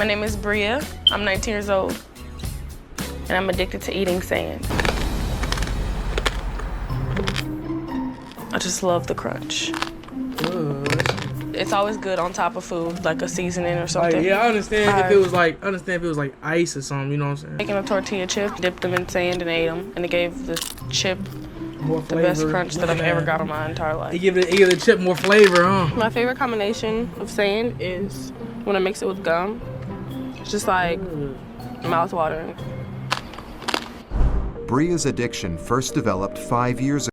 My name is Bria. I'm 19 years old, and I'm addicted to eating sand. I just love the crunch. It's always good on top of food, like a seasoning or something. Like, yeah, I understand if it was like ice or something, you know what I'm saying? Taking a tortilla chip, dipped them in sand and ate them, and it gave the chip More the flavor. best crunch that I've ever got in my entire life. It give the chip more flavor, huh? My favorite combination of sand is when I mix it with gum. It's just like mouth-watering. Bria's addiction first developed 5 years ago.